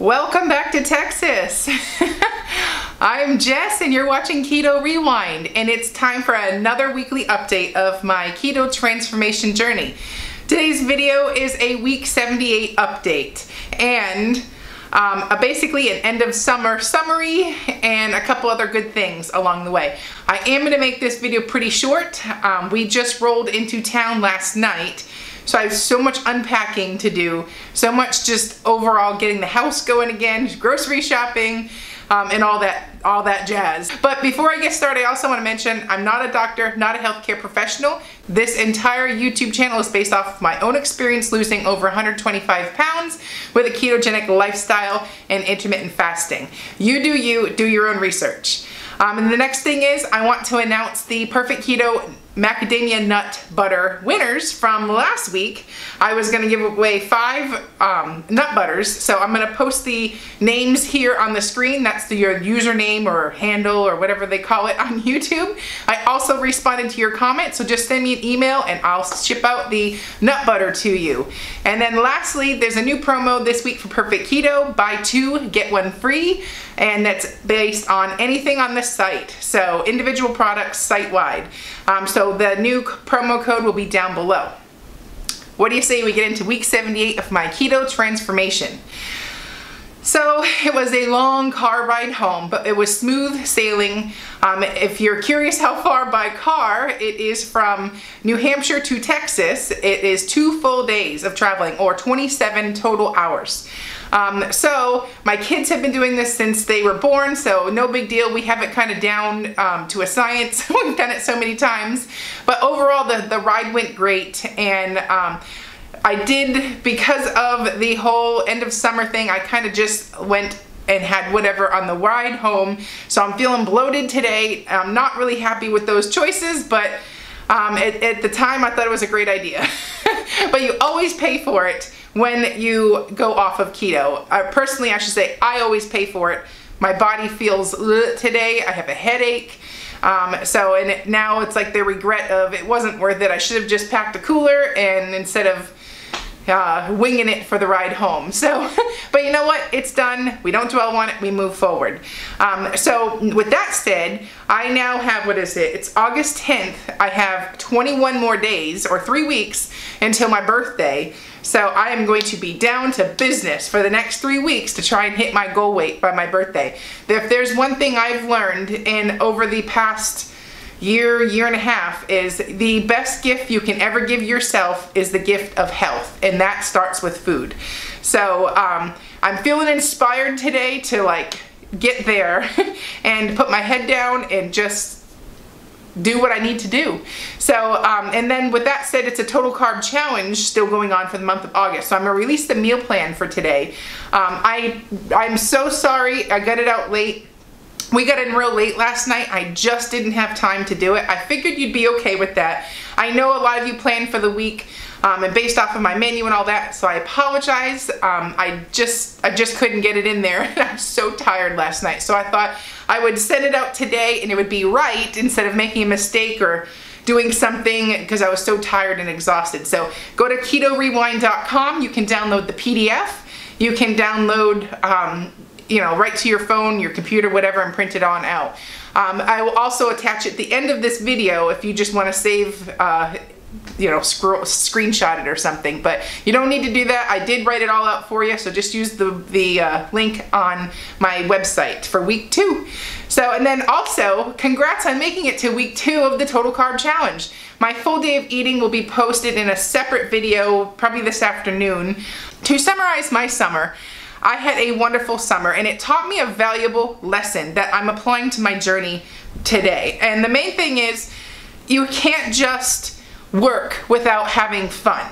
Welcome back to Texas. I'm Jess and you're watching Keto Rewind, and it's time for another weekly update of my keto transformation journey. Today's video is a week 78 update and basically an end of summer summary and a couple other good things along the way. I am going to make this video pretty short. We just rolled into town last night, so I have so much unpacking to do, so much just overall getting the house going again, grocery shopping, and all that jazz. But before I get started, I also want to mention I'm not a doctor, not a healthcare professional. This entire YouTube channel is based off of my own experience losing over 125 pounds with a ketogenic lifestyle and intermittent fasting. You, do your own research. And the next thing is I want to announce the Perfect Keto macadamia nut butter winners from last week. I was going to give away 5 nut butters, so I'm going to post the names here on the screen. That's your username or handle or whatever they call it on YouTube. I also responded to your comment, so just send me an email and I'll ship out the nut butter to you. And then lastly, there's a new promo this week for Perfect Keto, buy 2 get 1 free, and that's based on anything on the site, so individual products site-wide. So the new promo code will be down below. What do you say we get into week 78 of my keto transformation? So it was a long car ride home, but it was smooth sailing. If you're curious how far by car, it is from New Hampshire to Texas. It is 2 full days of traveling, or 27 total hours. So my kids have been doing this since they were born, so no big deal. We have it kind of down to a science. We've done it so many times. But overall, the ride went great, and I did, because of the whole end of summer thing, I kind of just went and had whatever on the ride home. So I'm feeling bloated today. I'm not really happy with those choices, but at the time I thought it was a great idea. But you always pay for it when you go off of keto. Personally, I should say, I always pay for it. My body feels today. I have a headache. And now it's like the regret of it wasn't worth it. I should have just packed a cooler and instead of winging it for the ride home. So, but you know what? It's done. We don't dwell on it. We move forward. So with that said, I now have, what is it? It's August 10th. I have 21 more days, or 3 weeks, until my birthday. So I am going to be down to business for the next 3 weeks to try and hit my goal weight by my birthday. If there's one thing I've learned over the past year and a half, is the best gift you can ever give yourself is the gift of health, and that starts with food. So I'm feeling inspired today to like get there and put my head down and just do what I need to do. So and then with that said, it's a total carb challenge still going on for the month of August, so I'm gonna release the meal plan for today. I'm so sorry I got it out late. We got in real late last night. I just didn't have time to do it. I figured you'd be okay with that. I know a lot of you planned for the week and based off of my menu and all that, so I apologize. I just couldn't get it in there. I was so tired last night, so I thought I would send it out today and it would be right instead of making a mistake or doing something because I was so tired and exhausted. So go to ketorewind.com. You can download the PDF. You can download right to your phone, your computer, whatever, and print it on out. I will also attach at the end of this video if you just want to save, screenshot it or something. But you don't need to do that. I did write it all out for you, so just use the link on my website for week 2. So, and then also, congrats on making it to week 2 of the Total Carb Challenge. My full day of eating will be posted in a separate video, probably this afternoon. To summarize my summer, I had a wonderful summer, and it taught me a valuable lesson that I'm applying to my journey today. And the main thing is, you can't just work without having fun.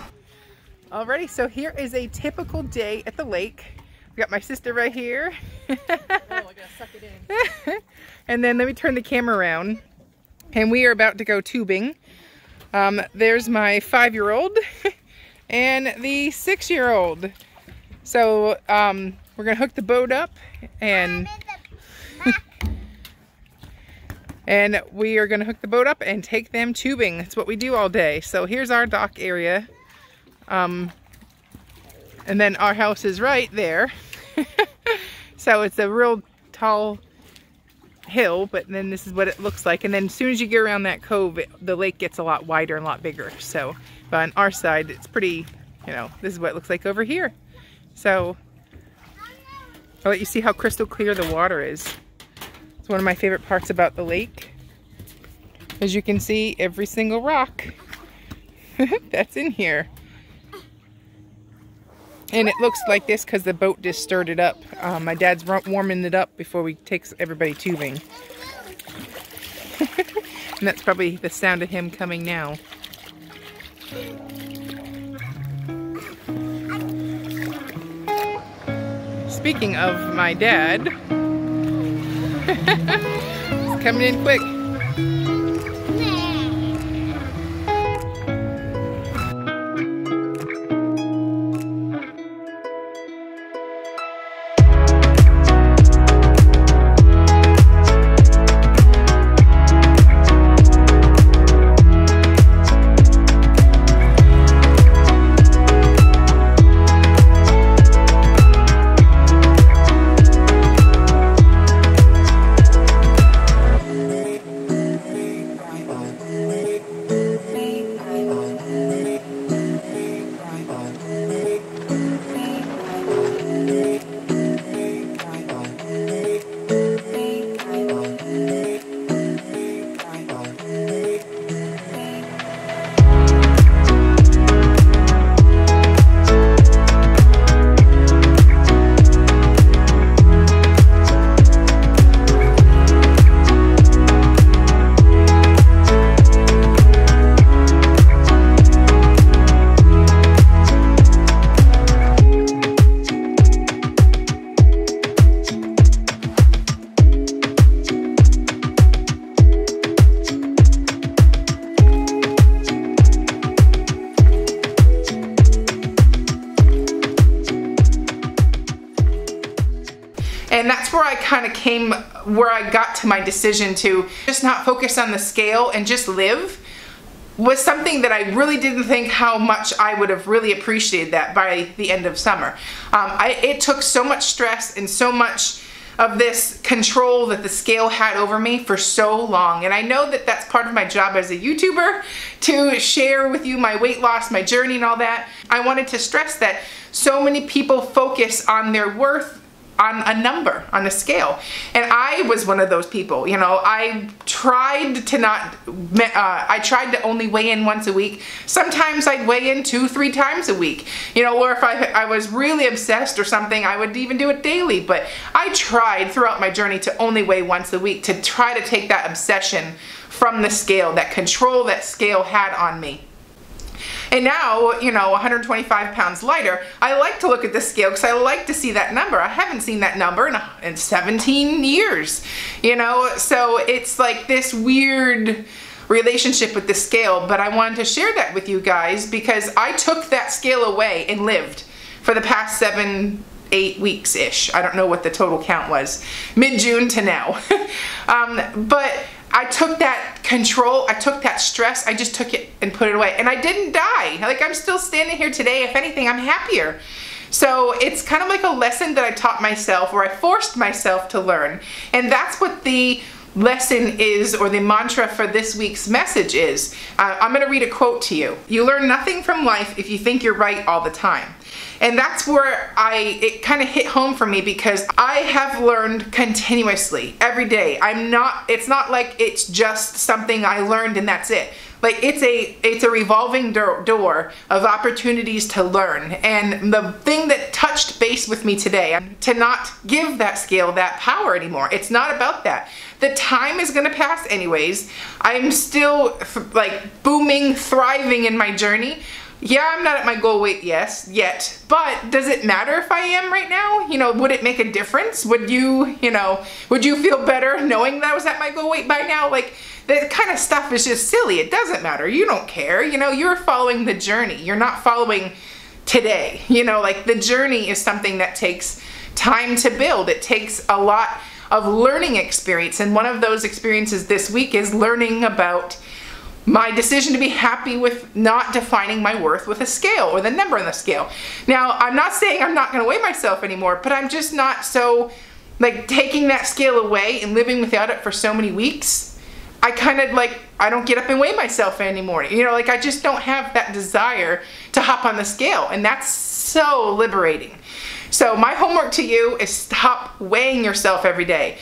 Alrighty, so here is a typical day at the lake. I've got my sister right here. Oh, I gotta suck it in. And then let me turn the camera around. And we are about to go tubing. There's my 5-year-old and the 6-year-old. So we're gonna hook the boat up and and we are gonna hook the boat up and take them tubing. That's what we do all day. So here's our dock area. And then our house is right there. So it's a real tall hill, but then this is what it looks like. And then as soon as you get around that cove, the lake gets a lot wider and a lot bigger. So, but on our side, it's pretty, you know, this is what it looks like over here. So I'll let you see how crystal clear the water is. It's one of my favorite parts about the lake. As you can see, every single rock that's in here. And it looks like this because the boat just stirred it up. My dad's warming it up before we take everybody tubing. And that's probably the sound of him coming now. Speaking of my dad, he's coming in quick. And that's where I kind of came, where I got to my decision to just not focus on the scale and just live, was something that I really didn't think how much I would have really appreciated that by the end of summer. It took so much stress and so much of this control that the scale had over me for so long. And I know that that's part of my job as a YouTuber, to share with you my weight loss, my journey and all that. I wanted to stress that so many people focus on their worth on a number, on a scale. And I was one of those people, you know. I tried to only weigh in once a week. Sometimes I'd weigh in 2-3 times a week, you know, or if I was really obsessed or something, I would even do it daily. But I tried throughout my journey to only weigh once a week, to try to take that obsession from the scale, that control that scale had on me. And now, you know, 125 pounds lighter, I like to look at the scale because I like to see that number. I haven't seen that number in 17 years, you know? So it's like this weird relationship with the scale, but I wanted to share that with you guys because I took that scale away and lived for the past 7-8 weeks-ish. I don't know what the total count was, mid-June to now. But I took that control, I took that stress, I just took it and put it away. And I didn't die. Like, I'm still standing here today. If anything, I'm happier. So it's kind of like a lesson that I taught myself, or I forced myself to learn. And that's what the lesson is, or the mantra for this week's message is. I'm going to read a quote to you. You learn nothing from life if you think you're right all the time. And that's where it kind of hit home for me, because I have learned continuously every day. It's not like it's just something I learned and that's it. Like, it's a revolving door of opportunities to learn. And the thing that touched base with me today, to not give that scale that power anymore. It's not about that. The time is gonna pass anyways. I'm still like booming, thriving in my journey. Yeah, I'm not at my goal weight yet, but does it matter if I am right now? You know, would it make a difference? Would you feel better knowing that I was at my goal weight by now? Like, that kind of stuff is just silly. It doesn't matter. You don't care. You know, you're following the journey. You're not following today. You know, like, the journey is something that takes time to build. It takes a lot of learning experience. And one of those experiences this week is learning about my decision to be happy with not defining my worth with a scale or the number on the scale. Now, I'm not saying I'm not going to weigh myself anymore, but I'm just not so, like, taking that scale away and living without it for so many weeks. I kind of like, I don't get up and weigh myself anymore. You know, like I just don't have that desire to hop on the scale, and that's so liberating. So my homework to you is stop weighing yourself every day.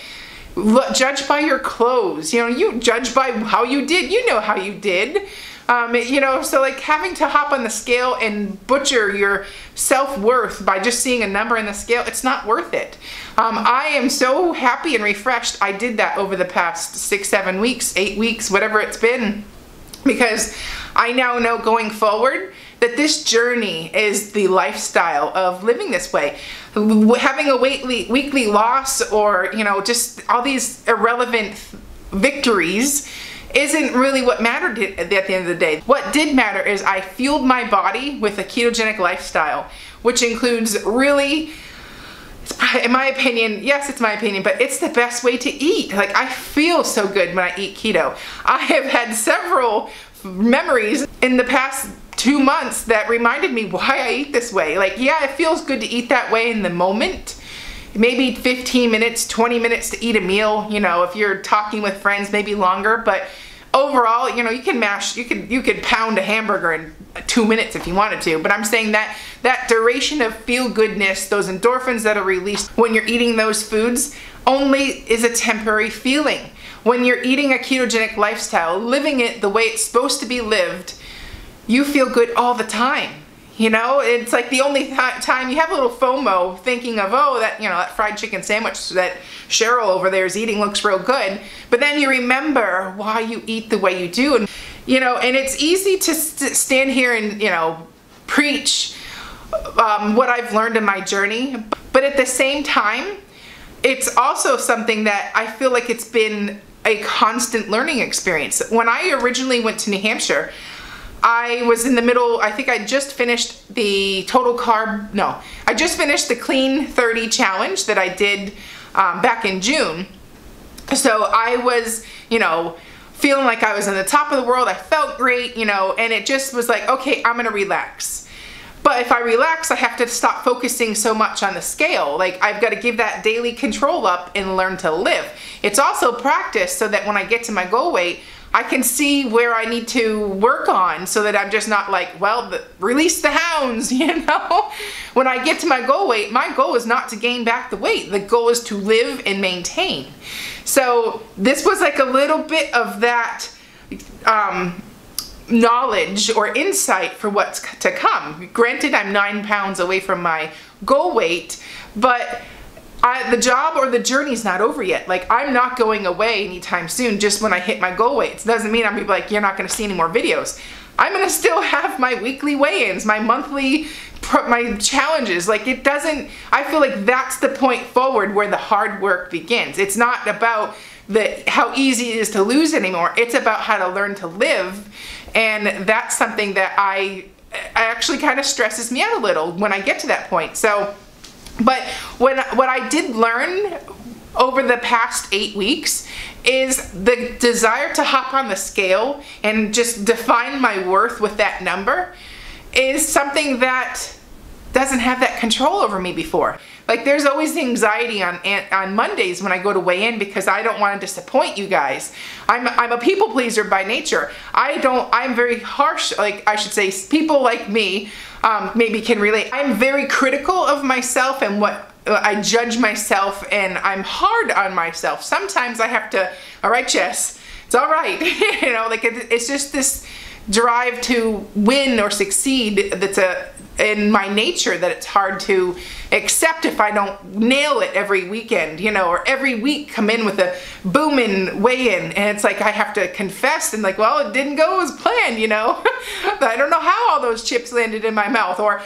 Judge by your clothes. You know, you judge by how you did. You know how you did. You know, so like having to hop on the scale and butcher your self-worth by just seeing a number in the scale, it's not worth it. I am so happy and refreshed I did that over the past 6, 7 weeks, 8 weeks, whatever it's been, because I now know going forward that this journey is the lifestyle of living this way. Having a weekly loss, or, you know, just all these irrelevant victories isn't really what mattered at the end of the day. What did matter is I fueled my body with a ketogenic lifestyle, which includes really, in my opinion, yes, it's my opinion, but it's the best way to eat. Like, I feel so good when I eat keto. I have had several memories in the past 2 months that reminded me why I eat this way. Like, yeah, it feels good to eat that way in the moment. Maybe 15 minutes, 20 minutes to eat a meal, you know, if you're talking with friends, maybe longer, but overall, you know, you could pound a hamburger in 2 minutes if you wanted to, but I'm saying that that duration of feel-goodness, those endorphins that are released when you're eating those foods, only is a temporary feeling. When you're eating a ketogenic lifestyle, living it the way it's supposed to be lived, you feel good all the time. You know, it's like the only time you have a little FOMO thinking of, oh, that, you know, that fried chicken sandwich that Cheryl over there is eating looks real good. But then you remember why you eat the way you do. And, you know, and it's easy to stand here and, you know, preach what I've learned in my journey. But at the same time, it's also something that I feel like it's been a constant learning experience. When I originally went to New Hampshire, I was in the middle, I think I just finished the I just finished the Clean 30 challenge that I did back in June. So I was, you know, feeling like I was on the top of the world. I felt great, you know, and it just was like, okay, I'm gonna relax. But if I relax, I have to stop focusing so much on the scale. Like, I've got to give that daily control up and learn to live. It's also practice so that when I get to my goal weight, I can see where I need to work on, so that I'm just not like, well, release the hounds, you know? When I get to my goal weight, my goal is not to gain back the weight. The goal is to live and maintain. So this was like a little bit of that knowledge or insight for what's to come. Granted, I'm 9 pounds away from my goal weight, but the job or the journey's not over yet. Like, I'm not going away anytime soon just when I hit my goal weight. It doesn't mean I'm gonna be like, you're not gonna see any more videos. I'm gonna still have my weekly weigh-ins, my monthly, my challenges. Like, it doesn't, I feel like that's the point forward where the hard work begins. It's not about how easy it is to lose anymore. It's about how to learn to live. And that's something that I actually kind of stresses me out a little when I get to that point. So, but what I did learn over the past 8 weeks is the desire to hop on the scale and just define my worth with that number is something that doesn't have that control over me before. Like, there's always anxiety on Mondays when I go to weigh in because I don't want to disappoint you guys. I'm a people pleaser by nature. I'm very harsh, like, I should say, people like me maybe can relate. I'm very critical of myself and what I judge myself, and I'm hard on myself. Sometimes I have to, all right, Jess, it's all right. You know, like, it's just this drive to win or succeed that's in my nature that it's hard to accept if I don't nail it every weekend, you know, or every week come in with a booming weigh-in, and it's like I have to confess and like, well, it didn't go as planned, you know. I don't know how all those chips landed in my mouth, or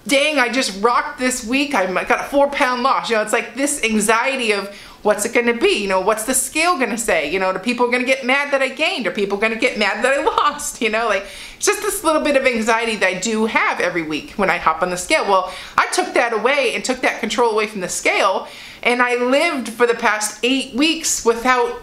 dang, I just rocked this week, I got a 4-pound loss. You know, it's like this anxiety of what's it gonna be? You know, what's the scale gonna say? You know, are people gonna get mad that I gained? Are people gonna get mad that I lost? You know, like, it's just this little bit of anxiety that I do have every week when I hop on the scale. Well, I took that away and took that control away from the scale, and I lived for the past 8 weeks without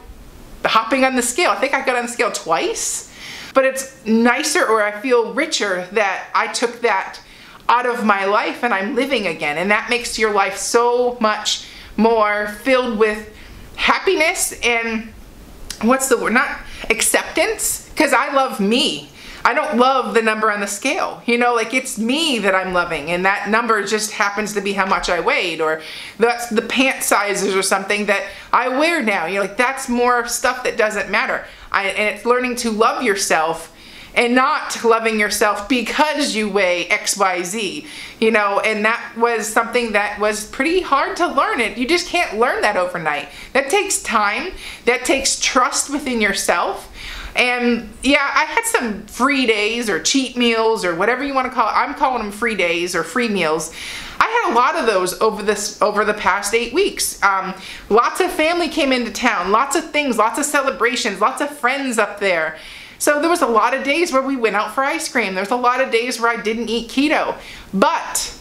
hopping on the scale. I think I got on the scale twice. but it's nicer, or I feel richer that I took that out of my life and I'm living again. And that makes your life so much more filled with happiness and, what's the word, not acceptance, because I love me. I don't love the number on the scale, you know, like it's me that I'm loving, and that number just happens to be how much I weighed, or that's the pant sizes or something that I wear now. You're like, that's more stuff that doesn't matter. And it's learning to love yourself and not loving yourself because you weigh XYZ, you know, and that was something that was pretty hard to learn. You just can't learn that overnight. That takes time. That takes trust within yourself. And yeah, I had some free days or cheat meals or whatever you want to call it. I'm calling them free days or free meals. I had a lot of those over the past 8 weeks. Lots of family came into town, lots of things, lots of celebrations, lots of friends up there. So there was a lot of days where we went out for ice cream. There's a lot of days where I didn't eat keto, but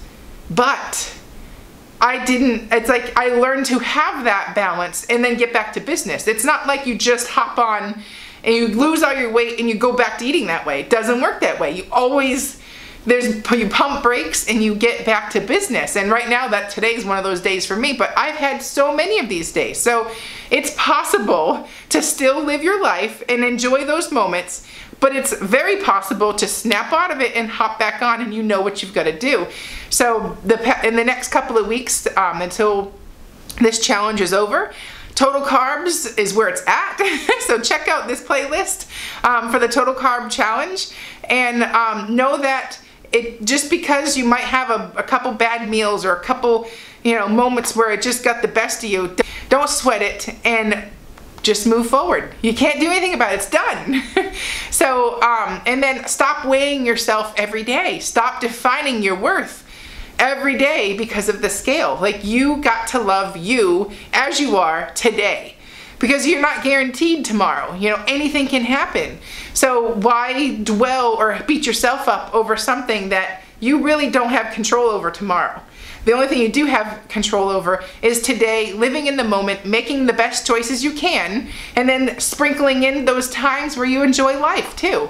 I didn't, it's like I learned to have that balance and then get back to business. It's not like you just hop on and you lose all your weight and you go back to eating that way. It doesn't work that way. You always, you pump brakes and you get back to business. And right now, today's one of those days for me, but I've had so many of these days. So it's possible to still live your life and enjoy those moments, but it's very possible to snap out of it and hop back on, and you know what you've got to do. So in the next couple of weeks, until this challenge is over, Total Carbs is where it's at. So check out this playlist for the Total Carb Challenge, and know that just because you might have a couple bad meals or a couple, you know, moments where it just got the best of you, don't sweat it and just move forward. You can't do anything about it. It's done. So, and then stop weighing yourself every day. Stop defining your worth every day because of the scale. Like, you got to love you as you are today, because you're not guaranteed tomorrow. You know, anything can happen. So why dwell or beat yourself up over something that you really don't have control over tomorrow? The only thing you do have control over is today, living in the moment, making the best choices you can, and then sprinkling in those times where you enjoy life too.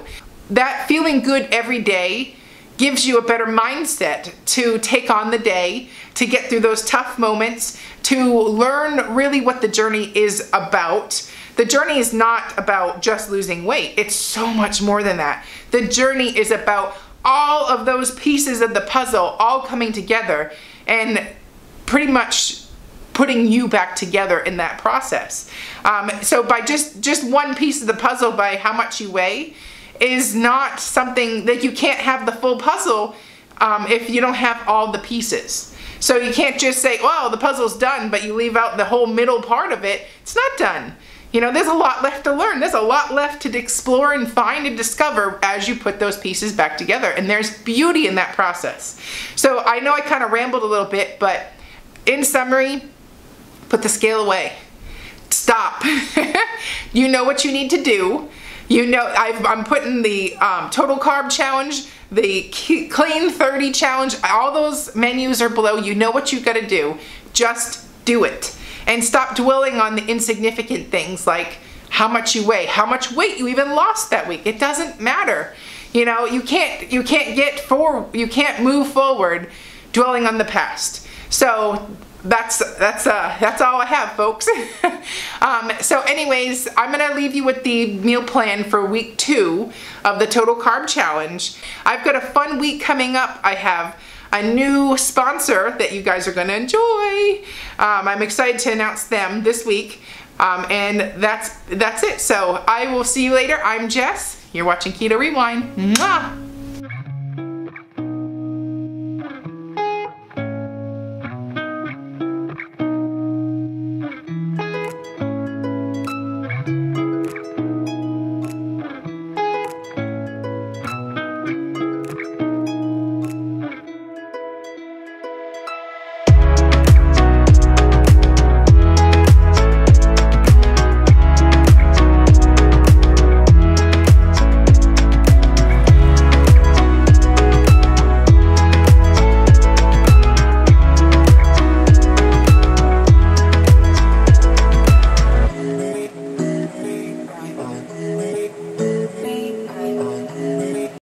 That feeling good every day gives you a better mindset to take on the day, to get through those tough moments, to learn really what the journey is about. The journey is not about just losing weight. It's so much more than that. The journey is about all of those pieces of the puzzle all coming together and pretty much putting you back together in that process. So by just one piece of the puzzle, by how much you weigh, is not something that you can't have the full puzzle if you don't have all the pieces. So you can't just say, well, the puzzle's done, but you leave out the whole middle part of it. It's not done. You know, there's a lot left to learn. There's a lot left to explore and find and discover as you put those pieces back together. And there's beauty in that process. So I know I kind of rambled a little bit, but in summary, put the scale away. Stop. You know what you need to do. You know, I'm putting the Total Carb Challenge, the Clean 30 Challenge, all those menus are below. You know what you've got to do. Just do it. And stop dwelling on the insignificant things like how much you weigh, how much weight you even lost that week. It doesn't matter. You know, you can't move forward dwelling on the past. So that's all I have, folks. So anyways, I'm gonna leave you with the meal plan for week 2 of the Total Carb Challenge. I've got a fun week coming up. I have a new sponsor that you guys are gonna enjoy. I'm excited to announce them this week. And that's it. So I will see you later. I'm Jess. You're watching Keto Rewind. Mwah!